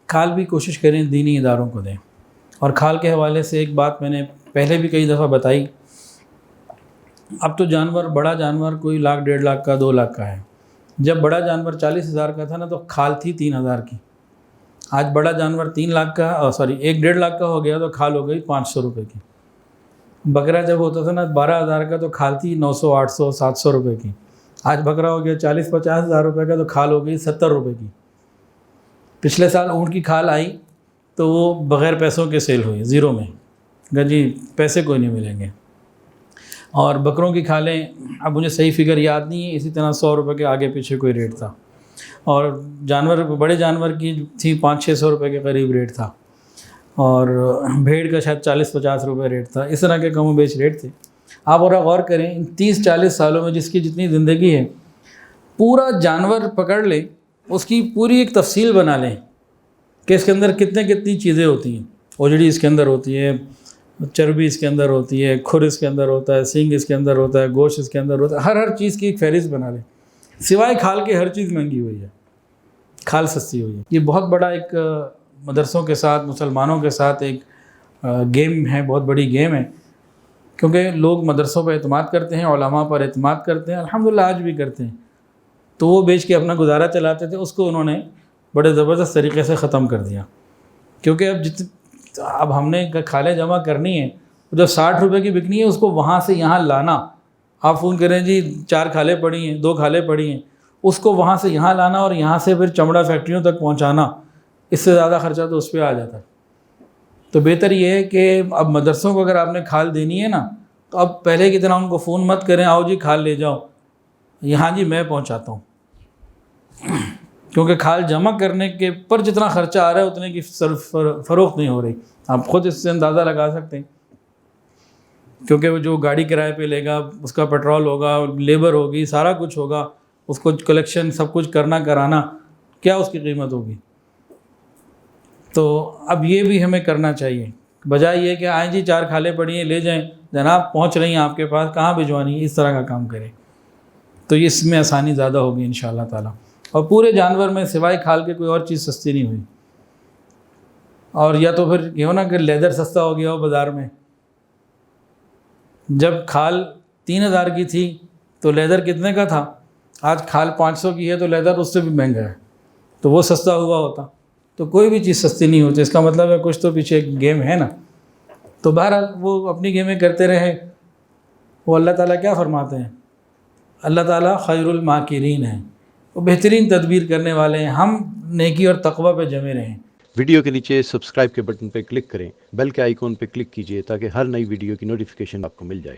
کھال بھی کوشش کریں دینی اداروں کو دیں. اور کھال کے حوالے سے ایک بات میں نے پہلے بھی کئی دفعہ بتائی. اب تو جانور بڑا جانور کوئی 1,00,000 1.5 لاکھ کا 2 لاکھ کا ہے. جب بڑا جانور 40,000 کا تھا نا تو کھال تھی 3,000 کی. آج بڑا جانور 3 لاکھ کا 1.5 لاکھ کا ہو گیا تو کھال ہو گئی 500 روپے کی. بکرا جب ہوتا تھا نا 12,000 کا تو کھال تھی 900 800 700 روپے کی. آج بکرا ہو گیا 40-50 ہزار روپے کا تو کھال ہو گئی 70 روپے کی. پچھلے سال اونٹ کی کھال آئی تو وہ بغیر پیسوں کے سیل ہوئی زیرو میں. جی پیسے کوئی نہیں ملیں گے. اور بکروں کی کھالیں اب مجھے صحیح فگر یاد نہیں ہے, اسی طرح 100 روپے کے آگے پیچھے کوئی ریٹ تھا. اور جانور بڑے جانور کی تھی 500-600 روپے کے قریب ریٹ تھا. اور بھیڑ کا شاید 40-50 روپے ریٹ تھا. اس طرح کے کم و بیش ریٹ تھے. آپ اور غور کریں ان 30-40 سالوں میں جس کی جتنی زندگی ہے, پورا جانور پکڑ لیں, اس کی پوری ایک تفصیل بنا لیں کہ اس کے اندر کتنی چیزیں ہوتی ہیں. اوجڑی اس کے اندر ہوتی ہے, چربی اس کے اندر ہوتی ہے, کھر اس کے اندر ہوتا ہے, سینگ اس کے اندر ہوتا ہے, گوشت اس کے اندر ہوتا ہے. ہر چیز کی ایک فہرست بنا لیں. سوائے کھال کے ہر چیز مہنگی ہوئی ہے, کھال سستی ہوئی ہے. یہ بہت بڑا ایک مدرسوں کے ساتھ مسلمانوں کے ساتھ ایک گیم ہے, بہت بڑی گیم ہے. کیونکہ لوگ مدرسوں پر اعتماد کرتے ہیں, علماء پر اعتماد کرتے ہیں, الحمدللہ آج بھی کرتے ہیں. تو وہ بیچ کے اپنا گزارا چلاتے تھے, اس کو انہوں نے بڑے زبردست طریقے سے ختم کر دیا. کیونکہ اب ہم نے کھالیں جمع کرنی ہے, جب 60 روپے کی بکنی ہے اس کو وہاں سے یہاں لانا. آپ فون کریں جی 4 کھالیں پڑی ہیں, 2 کھالیں پڑی ہیں, اس کو وہاں سے یہاں لانا اور یہاں سے پھر چمڑا فیکٹریوں تک پہنچانا, اس سے زیادہ خرچہ تو اس پہ آ جاتا ہے. تو بہتر یہ ہے کہ اب مدرسوں کو اگر آپ نے کھال دینی ہے نا, تو اب پہلے کی طرح ان کو فون مت کریں, آؤ جی کھال لے جاؤ, یہاں جی میں پہنچاتا ہوں. کیونکہ کھال جمع کرنے کے پر جتنا خرچہ آ رہا ہے اتنے کی فروخت نہیں ہو رہی. آپ خود اس سے اندازہ لگا سکتے ہیں. کیونکہ وہ جو گاڑی کرائے پہ لے گا, اس کا پیٹرول ہوگا, لیبر ہوگی, سارا کچھ ہوگا, اس کو کلیکشن سب کچھ کرنا کرانا, کیا اس کی قیمت ہوگی. تو اب یہ بھی ہمیں کرنا چاہیے, بجائے یہ کہ آئیں جی 4 کھالیں پڑی ہیں لے جائیں, جناب پہنچ رہی ہیں آپ کے پاس, کہاں بھجوانی ہے, اس طرح کا کام کریں. تو اس میں آسانی زیادہ ہوگی انشاءاللہ تعالیٰ. اور پورے جانور میں سوائے کھال کے کوئی اور چیز سستی نہیں ہوئی. اور یا تو پھر یہ ہو نا کہ لیدر سستا ہو گیا ہو بازار میں. جب کھال 3,000 کی تھی تو لیدر کتنے کا تھا, آج کھال 500 کی ہے تو لیدر اس سے بھی مہنگا ہے. تو وہ سستا ہوا ہوتا. تو کوئی بھی چیز سستی نہیں ہوتی, اس کا مطلب ہے کچھ تو پیچھے ایک گیم ہے نا. تو بہرحال وہ اپنی گیمیں کرتے رہیں. وہ اللہ تعالیٰ کیا فرماتے ہیں, اللہ تعالیٰ خیر الماکرین ہیں, وہ بہترین تدبیر کرنے والے ہیں. ہم نیکی اور تقوی پہ جمے رہیں. ویڈیو کے نیچے سبسکرائب کے بٹن پہ کلک کریں, بیل کے آئیکن پہ کلک کیجئے تاکہ ہر نئی ویڈیو کی نوٹیفیکیشن آپ کو مل جائے.